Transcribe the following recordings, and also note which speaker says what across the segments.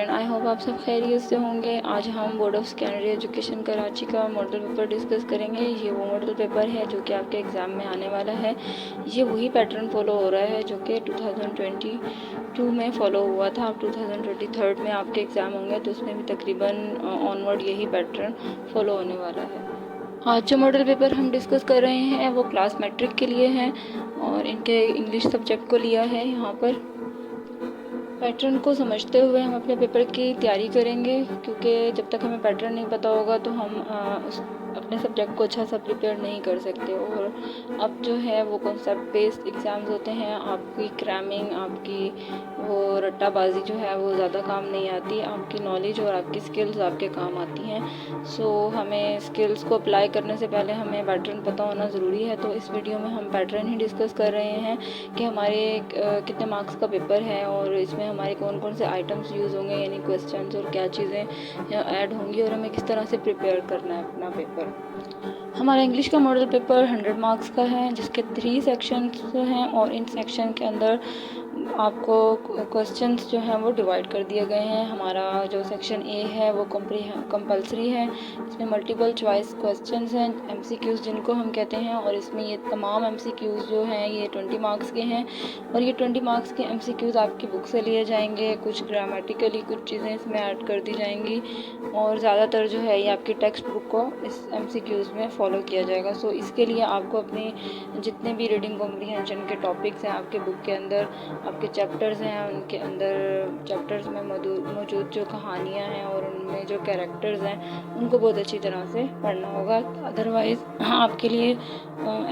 Speaker 1: Friend, I hope आप सब खैरियत से होंगे। आज हम board of secondary education Karachi का मॉडल पेपर डिस्कस करेंगे। ये वो मॉडल पेपर है जो कि आपके एग्ज़ाम में आने वाला है। ये वही पैटर्न फॉलो हो रहा है जो कि 2022 में फ़ॉलो हुआ था। अब 2023 में आपके एग्ज़ाम होंगे तो उसमें भी तकरीबन ऑनवर्ड यही पैटर्न फॉलो होने वाला है। आज जो मॉडल पेपर हम डिस्कस कर रहे हैं वो क्लास मैट्रिक के लिए हैं और इनके इंग्लिश सब्जेक्ट को लिया है। यहाँ पर पैटर्न को समझते हुए हम अपने पेपर की तैयारी करेंगे, क्योंकि जब तक हमें पैटर्न नहीं पता होगा तो हम उस अपने सब्जेक्ट को अच्छा सा प्रिपेयर नहीं कर सकते। और अब जो है वो कॉन्सेप्ट बेस्ड एग्ज़ाम्स होते हैं। आपकी क्रैमिंग, आपकी वो रट्टाबाजी जो है वो ज़्यादा काम नहीं आती। आपकी नॉलेज और आपकी स्किल्स आपके काम आती हैं। सो हमें स्किल्स को अप्लाई करने से पहले हमें पैटर्न पता होना ज़रूरी है। तो इस वीडियो में हम पैटर्न ही डिस्कस कर रहे हैं कि हमारे कितने मार्क्स का पेपर है और इसमें हमारे कौन कौन से आइटम्स यूज़ होंगे, यानी क्वेश्चंस, और क्या चीज़ें ऐड होंगी और हमें किस तरह से प्रिपेयर करना है अपना पेपर। हमारा इंग्लिश का मॉडल पेपर 100 मार्क्स का है, जिसके 3 सेक्शंस हैं और इन सेक्शन के अंदर आपको क्वेश्चंस जो हैं वो डिवाइड कर दिए गए हैं। हमारा जो सेक्शन ए है वो कंपल्सरी है। इसमें मल्टीपल चॉइस क्वेश्चंस हैं, एमसीक्यूज़ जिनको हम कहते हैं, और इसमें ये तमाम एमसीक्यूज़ जो हैं ये 20 मार्क्स के हैं। और ये 20 मार्क्स के एमसीक्यूज़ आपकी बुक से लिए जाएंगे। कुछ ग्रामेटिकली कुछ चीज़ें इसमें ऐड कर दी जाएंगी और ज़्यादातर जो है ये आपकी टेक्स्ट बुक को इस एमसीक्यूज़ में फॉलो किया जाएगा। सो इसके लिए आपको अपनी जितने भी रीडिंग कॉम्प्रीहेंशन के टॉपिक्स हैं आपके बुक के अंदर, आपके चैप्टर्स हैं, उनके अंदर चैप्टर्स में मौजूद जो कहानियाँ हैं और उनमें जो कैरेक्टर्स हैं उनको बहुत अच्छी तरह से पढ़ना होगा। अदरवाइज़ आपके लिए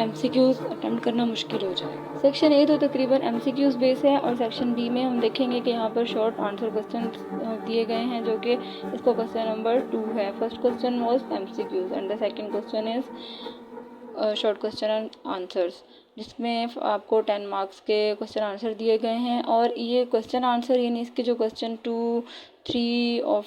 Speaker 1: एमसीक्यूज़ अटेम्प्ट करना मुश्किल हो जाएगा। सेक्शन ए तो तकरीबन एमसीक्यूज़ बेस है और सेक्शन बी में हम देखेंगे कि यहाँ पर शॉर्ट आंसर क्वेश्चन दिए गए हैं, जो कि इसका क्वेश्चन नंबर 2 है। First question was MCQs and the second question is short question and answers, जिसमें आपको 10 मार्क्स के क्वेश्चन आंसर दिए गए हैं। और ये क्वेश्चन आंसर यानी इसके जो क्वेश्चन 2, 3 और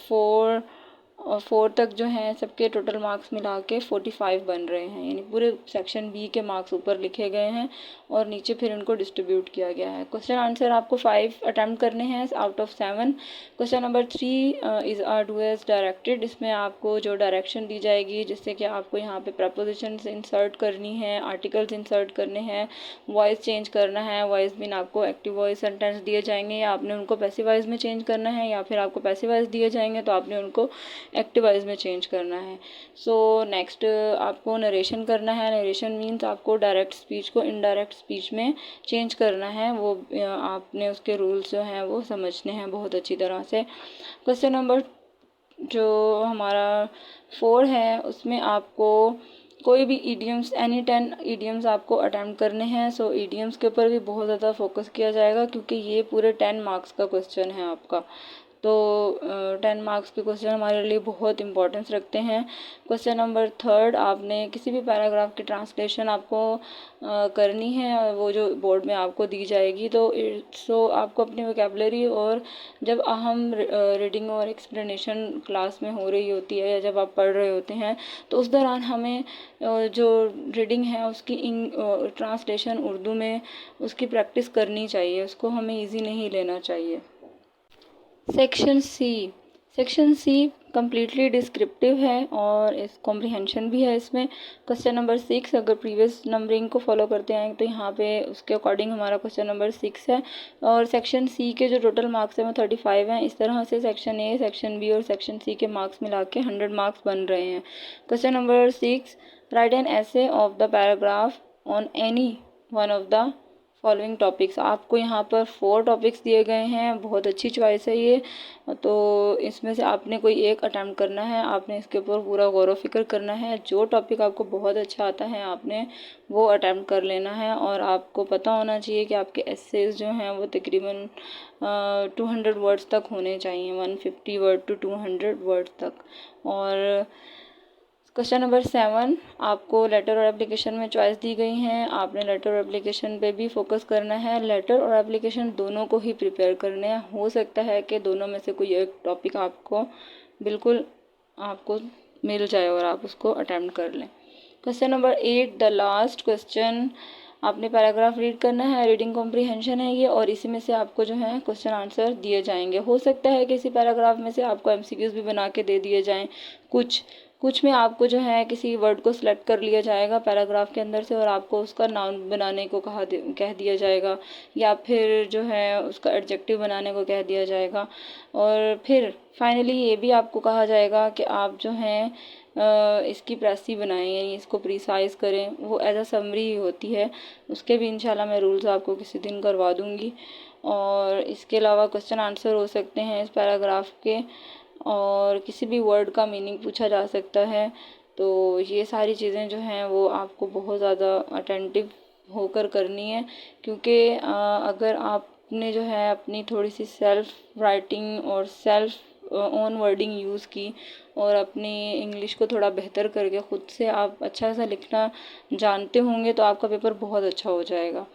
Speaker 1: 4 तक जो हैं सबके टोटल मार्क्स मिला के 45 बन रहे हैं, यानी पूरे सेक्शन बी के मार्क्स ऊपर लिखे गए हैं और नीचे फिर उनको डिस्ट्रीब्यूट किया गया है। क्वेश्चन आंसर आपको 5 अटैम्प्ट करने हैं out of 7। Question number 3 is are do as directed. इसमें आपको जो डायरेक्शन दी जाएगी, जिससे कि आपको यहाँ पे प्रपोजिशंस इंसर्ट करनी है, आर्टिकल्स इंसर्ट करने हैं, वॉइस चेंज करना है। वॉइस मीन आपको एक्टिव वॉइस सेंटेंस दिए जाएंगे या आपने उनको पैसिव वॉइस में चेंज करना है, या फिर आपको पैसिव वॉइस दिए जाएंगे तो आपने उनको एक्टिव वॉइस में चेंज करना है। सो नेक्स्ट आपको नरेशन करना है। नरेशन मीन्स आपको डायरेक्ट स्पीच को इनडायरेक्ट स्पीच में चेंज करना है। वो आपने उसके रूल्स जो हैं वो समझने हैं बहुत अच्छी तरह से। क्वेश्चन नंबर जो हमारा 4 है उसमें आपको कोई भी ईडियम्स, एनी 10 ईडियम्स आपको अटैम्प्ट करने हैं। सो ईडियम्स के ऊपर भी बहुत ज़्यादा फोकस किया जाएगा, क्योंकि ये पूरे 10 मार्क्स का क्वेश्चन है आपका। तो 10 मार्क्स के क्वेश्चन हमारे लिए बहुत इंपॉर्टेंस रखते हैं। क्वेश्चन नंबर 3, आपने किसी भी पैराग्राफ की ट्रांसलेशन आपको करनी है, वो जो बोर्ड में आपको दी जाएगी। तो आपको अपनी वोकैबुलरी, और जब हम रीडिंग और एक्सप्लेनेशन क्लास में हो रही होती है या जब आप पढ़ रहे होते हैं तो उस दौरान हमें जो रीडिंग है उसकी ट्रांसलेशन उर्दू में उसकी प्रैक्टिस करनी चाहिए, उसको हमें इजी नहीं लेना चाहिए। सेक्शन सी कम्प्लीटली डिस्क्रिप्टिव है और इस कॉम्प्रीहेंशन भी है इसमें। क्वेश्चन नंबर 6, अगर प्रीवियस नंबरिंग को फॉलो करते हैं तो यहाँ पे उसके अकॉर्डिंग हमारा क्वेश्चन नंबर 6 है। और सेक्शन सी के जो टोटल मार्क्स हैं वो 35 हैं। इस तरह से सेक्शन ए, सेक्शन बी और सेक्शन सी के मार्क्स मिला के 100 मार्क्स बन रहे हैं। क्वेश्चन नंबर 6, राइट एन ऐसे of the paragraph on any one of the following topics. आपको यहाँ पर 4 टॉपिक्स दिए गए हैं, बहुत अच्छी चॉइस है ये। तो इसमें से आपने कोई एक अटैम्प्ट करना है, आपने इसके ऊपर पूरा गौर व फिक्र करना है। जो टॉपिक आपको बहुत अच्छा आता है आपने वो अटैम्प्ट कर लेना है। और आपको पता होना चाहिए कि आपके एसेज जो हैं वो तकरीबन 200 वर्ड्स तक होने चाहिए, 150 वर्ड टू 200 वर्ड्स तक। और क्वेश्चन नंबर 7, आपको लेटर और एप्लीकेशन में चॉइस दी गई हैं। आपने लेटर और एप्लीकेशन पे भी फोकस करना है। लेटर और एप्लीकेशन दोनों को ही प्रिपेयर करने हैं। हो सकता है कि दोनों में से कोई एक टॉपिक आपको मिल जाए और आप उसको अटेम्प्ट कर लें। Question number 8, the last question आपने पैराग्राफ रीड करना है, रीडिंग कॉम्प्रीहेंशन है ये, और इसी में से आपको जो है क्वेश्चन आंसर दिए जाएंगे। हो सकता है कि इसी पैराग्राफ में से आपको एमसीक्यूज भी बना के दे दिए जाएं। कुछ में आपको जो है किसी वर्ड को सिलेक्ट कर लिया जाएगा पैराग्राफ के अंदर से और आपको उसका नाउन बनाने को कह दिया जाएगा, या फिर जो है उसका एडजेक्टिव बनाने को कह दिया जाएगा। और फिर फाइनली ये भी आपको कहा जाएगा कि आप जो हैं इसकी प्रेसी बनाएं, यानी इसको प्रिसाइज करें। वो एज अ समरी ही होती है। उसके भी इंशाल्लाह मैं रूल्स आपको किसी दिन करवा दूँगी। और इसके अलावा क्वेश्चन आंसर हो सकते हैं इस पैराग्राफ के, और किसी भी वर्ड का मीनिंग पूछा जा सकता है। तो ये सारी चीज़ें जो हैं वो आपको बहुत ज़्यादा अटेंटिव होकर करनी है, क्योंकि अगर आपने जो है अपनी थोड़ी सी सेल्फ राइटिंग और सेल्फ ओन वर्डिंग यूज़ की और अपनी इंग्लिश को थोड़ा बेहतर करके ख़ुद से आप अच्छा सा लिखना जानते होंगे तो आपका पेपर बहुत अच्छा हो जाएगा।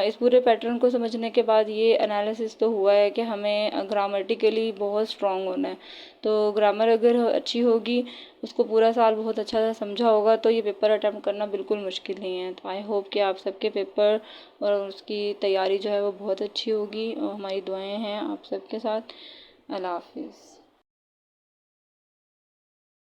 Speaker 1: इस पूरे पैटर्न को समझने के बाद ये एनालिसिस तो हुआ है कि हमें ग्रामेटिकली बहुत स्ट्रॉन्ग होना है। तो ग्रामर अगर अच्छी होगी, उसको पूरा साल बहुत अच्छा सा समझा होगा, तो ये पेपर अटैम्प्ट करना बिल्कुल मुश्किल नहीं है। तो आई होप कि आप सबके पेपर और उसकी तैयारी जो है वो बहुत अच्छी होगी, और हमारी दुआएं हैं आप सबके साथ। अल्लाह हाफिज़।